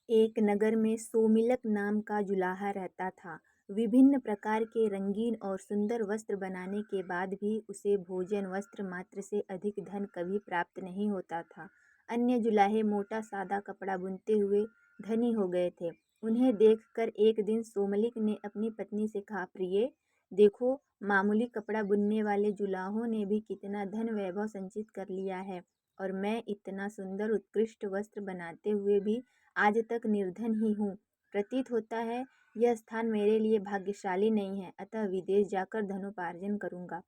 एक नगर में सोमिलक नाम का जुलाहा रहता था। विभिन्न प्रकार के रंगीन और सुंदर वस्त्र बनाने के बाद भी उसे भोजन वस्त्र मात्र से अधिक धन कभी प्राप्त नहीं होता था। अन्य जुलाहे मोटा सादा कपड़ा बुनते हुए धनी हो गए थे। उन्हें देखकर एक दिन सोमलिक ने अपनी पत्नी से कहा, प्रिय, देखो, मामूली कपड़ा बुनने वाले जुलाहों ने भी कितना धन वैभव संचित कर लिया है, और मैं इतना सुंदर उत्कृष्ट वस्त्र बनाते हुए भी आज तक निर्धन ही हूँ। प्रतीत होता है यह स्थान मेरे लिए भाग्यशाली नहीं है, अतः विदेश जाकर धनोपार्जन करूँगा।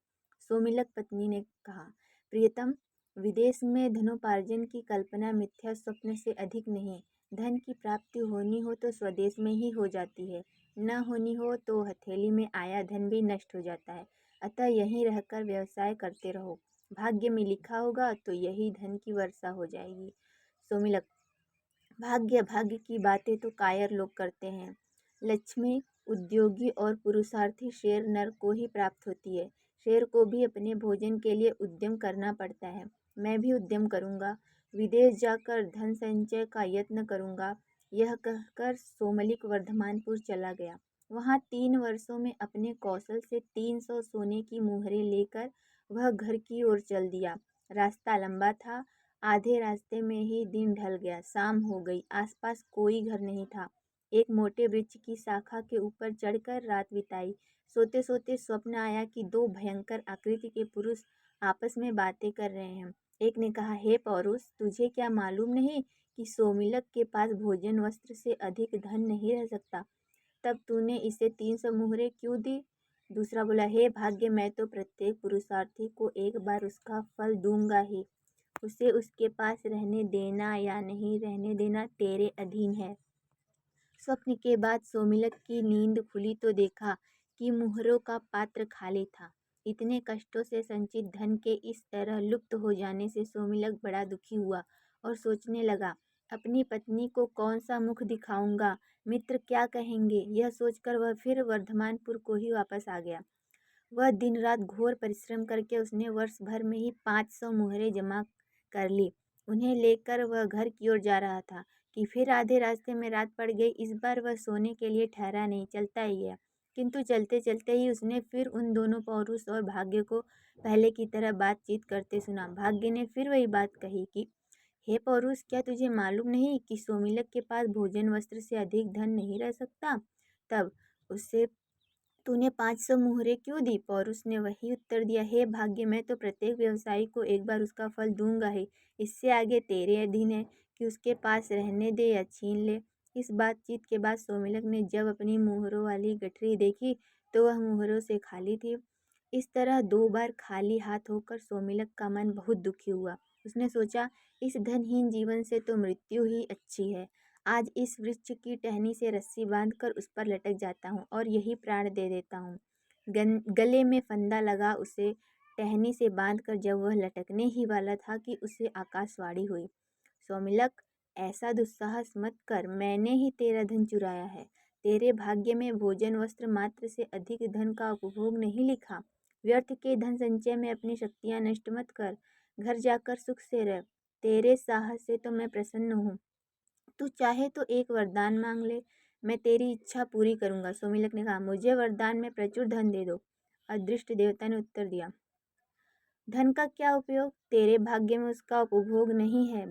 सोमिलक पत्नी ने कहा, प्रियतम, विदेश में धनोपार्जन की कल्पना मिथ्या स्वप्न से अधिक नहीं। धन की प्राप्ति होनी हो तो स्वदेश में ही हो जाती है, न होनी हो तो हथेली में आया धन भी नष्ट हो जाता है। अतः यहीं रहकर व्यवसाय करते रहो। भाग्य में लिखा होगा तो यही धन की वर्षा हो जाएगी। सोमिलक, भाग्य भाग्य की बातें तो कायर लोग करते हैं। लक्ष्मी उद्योगी और पुरुषार्थी शेर नर को ही प्राप्त होती है। शेर को भी अपने भोजन के लिए उद्यम करना पड़ता है। मैं भी उद्यम करूँगा, विदेश जाकर धन संचय का यत्न करूँगा। यह कहकर सोमलिक वर्धमानपुर चला गया। वहाँ 3 वर्षों में अपने कौशल से 300 सोने की मुहरें लेकर वह घर की ओर चल दिया। रास्ता लंबा था। आधे रास्ते में ही दिन ढल गया, शाम हो गई। आसपास कोई घर नहीं था। एक मोटे वृक्ष की शाखा के ऊपर चढ़कर रात बिताई। सोते सोते स्वप्न आया कि 2 भयंकर आकृति के पुरुष आपस में बातें कर रहे हैं। एक ने कहा, हे पौरुष, तुझे क्या मालूम नहीं कि सोमिलक के पास भोजन वस्त्र से अधिक धन नहीं रह सकता? तब तूने इसे 300 मुहरें क्यों दी? दूसरा बोला, हे भाग्य, मैं तो प्रत्येक पुरुषार्थी को एक बार उसका फल दूंगा ही। उसे उसके पास रहने देना या नहीं रहने देना तेरे अधीन है। स्वप्न के बाद सोमिलक की नींद खुली तो देखा कि मुहरों का पात्र खाली था। इतने कष्टों से संचित धन के इस तरह लुप्त हो जाने से सोमिलक बड़ा दुखी हुआ और सोचने लगा, अपनी पत्नी को कौन सा मुख दिखाऊंगा, मित्र क्या कहेंगे। यह सोचकर वह फिर वर्धमानपुर को ही वापस आ गया। वह दिन रात घोर परिश्रम करके उसने वर्ष भर में ही 500 मुहरें जमा कर ली। उन्हें लेकर वह घर की ओर जा रहा था कि फिर आधे रास्ते में रात पड़ गई। इस बार वह सोने के लिए ठहरा नहीं, चलता ही गया। किंतु चलते चलते ही उसने फिर उन दोनों पौरुष और भाग्य को पहले की तरह बातचीत करते सुना। भाग्य ने फिर वही बात कही कि हे पौरुष, क्या तुझे मालूम नहीं कि सोमिलक के पास भोजन वस्त्र से अधिक धन नहीं रह सकता? तब उससे तूने 500 मुहरें क्यों दी? पौरुष ने वही उत्तर दिया, हे भाग्य, मैं तो प्रत्येक व्यवसायी को एक बार उसका फल दूंगा ही। इससे आगे तेरे अधीन है कि उसके पास रहने दे या छीन ले। इस बातचीत के बाद सोमिलक ने जब अपनी मुहरों वाली गठरी देखी तो वह मुहरों से खाली थी। इस तरह 2 बार खाली हाथ होकर सोमिलक का मन बहुत दुखी हुआ। उसने सोचा, इस धनहीन जीवन से तो मृत्यु ही अच्छी है। आज इस वृक्ष की टहनी से रस्सी बांधकर उस पर लटक जाता हूँ और यही प्राण दे देता हूँ। गले में फंदा लगा उसे टहनी से बांधकर जब वह लटकने ही वाला था कि उसे आकाशवाणी हुई, सोमिलक, ऐसा दुस्साहस मत कर, मैंने ही तेरा धन चुराया है। तेरे भाग्य में भोजन वस्त्र मात्र से अधिक धन का उपभोग नहीं लिखा। व्यर्थ के धन संचय में अपनी शक्तियाँ नष्ट मत कर। घर जाकर सुख से रह। तेरे साहस से तो मैं प्रसन्न हूँ। तू चाहे तो एक वरदान मांग ले, मैं तेरी इच्छा पूरी करूंगा। सोमिलक ने कहा, मुझे वरदान में प्रचुर धन दे दो। अदृष्ट देवता ने उत्तर दिया, धन का क्या उपयोग? तेरे भाग्य में उसका उपभोग नहीं है।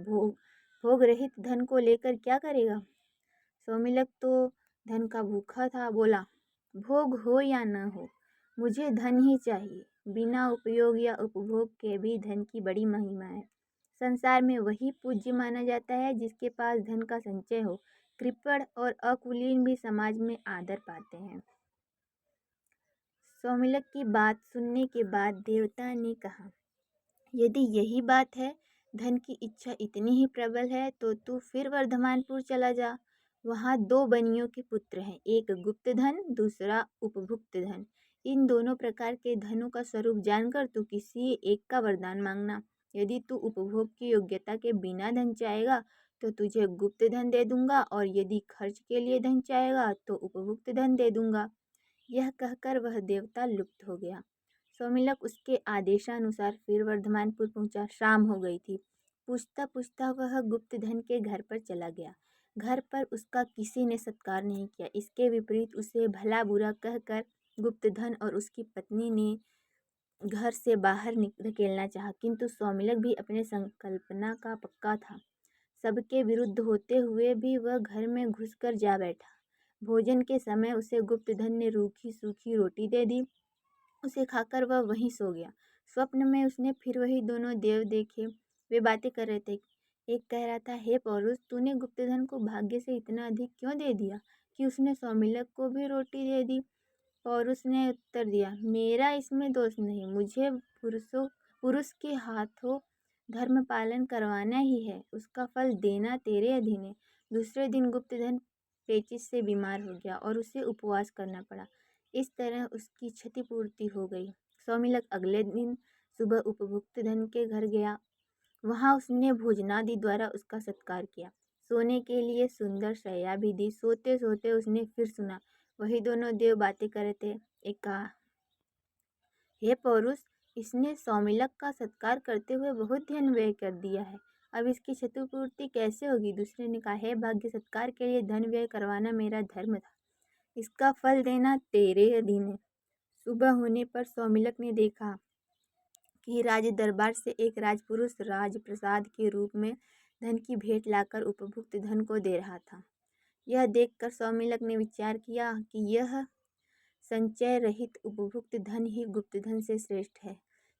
भोग रहित धन को लेकर क्या करेगा? सोमिलक तो धन का भूखा था, बोला, भोग हो या न हो, मुझे धन ही चाहिए। बिना उपयोग या उपभोग के भी धन की बड़ी महिमा है। संसार में वही पूज्य माना जाता है जिसके पास धन का संचय हो। कृपण और अकुलीन भी समाज में आदर पाते हैं। सोमिलक की बात सुनने के बाद देवता ने कहा, यदि यही बात है, धन की इच्छा इतनी ही प्रबल है, तो तू फिर वर्धमानपुर चला जा। वहाँ 2 बनियों के पुत्र हैं, एक गुप्त धन, दूसरा उपभुक्त धन। इन दोनों प्रकार के धनों का स्वरूप जानकर तू किसी एक का वरदान मांगना। यदि तू उपभोग की योग्यता के बिना धन चाहेगा तो तुझे गुप्त धन दे दूंगा, और यदि खर्च के लिए धन चाहेगा तो उपभुक्त धन दे दूंगा। यह कहकर वह देवता लुप्त हो गया। सोमिलक उसके आदेशानुसार फिर वर्धमानपुर पहुंचा। शाम हो गई थी। पूछता पूछता वह गुप्त धन के घर पर चला गया। घर पर उसका किसी ने सत्कार नहीं किया। इसके विपरीत उसे भला बुरा कहकर गुप्तधन और उसकी पत्नी ने घर से बाहर धकेलना चाहा, किंतु सौमिलक भी अपने संकल्पना का पक्का था। सबके विरुद्ध होते हुए भी वह घर में घुसकर जा बैठा। भोजन के समय उसे गुप्तधन ने रूखी सूखी रोटी दे दी। उसे खाकर वह वहीं सो गया। स्वप्न में उसने फिर वही दोनों देव देखे। वे बातें कर रहे थे। एक कह रहा था, हे पौरुष, तूने गुप्तधन को भाग्य से इतना अधिक क्यों दे दिया कि उसने सौमिलक को भी रोटी दे दी। पौरुष ने उत्तर दिया, मेरा इसमें दोष नहीं। मुझे पुरुष के हाथों धर्म पालन करवाना ही है। उसका फल देना तेरे अधीन है। दूसरे दिन गुप्तधन पेचिश से बीमार हो गया और उसे उपवास करना पड़ा। इस तरह उसकी क्षतिपूर्ति हो गई। सौमिलक अगले दिन सुबह उपभुक्त धन के घर गया। वहाँ उसने भोजनादि द्वारा उसका सत्कार किया। सोने के लिए सुंदर शैया भी दी। सोते सोते उसने फिर सुना, वही दोनों देव बातें कर रहे थे। एक कहा, हे पौरुष, इसने सौमिलक का सत्कार करते हुए बहुत धन व्यय कर दिया है। अब इसकी क्षतिपूर्ति कैसे होगी। दूसरे ने कहा, हे भाग्य, सत्कार के लिए धन व्यय करवाना मेरा धर्म था। इसका फल देना तेरे अधीन है। सुबह होने पर सौमिलक ने देखा कि राज दरबार से एक राजपुरुष राजप्रसाद के रूप में धन की भेंट लाकर उपभुक्त धन को दे रहा था। यह देखकर सौमिलक ने विचार किया कि यह संचय रहित उपभुक्त धन ही गुप्त धन से श्रेष्ठ है।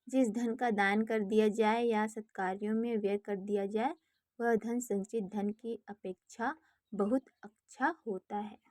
जिस धन का दान कर दिया जाए या सत्कार्यों में व्यय कर दिया जाए, वह धन संचित धन की अपेक्षा बहुत अच्छा होता है।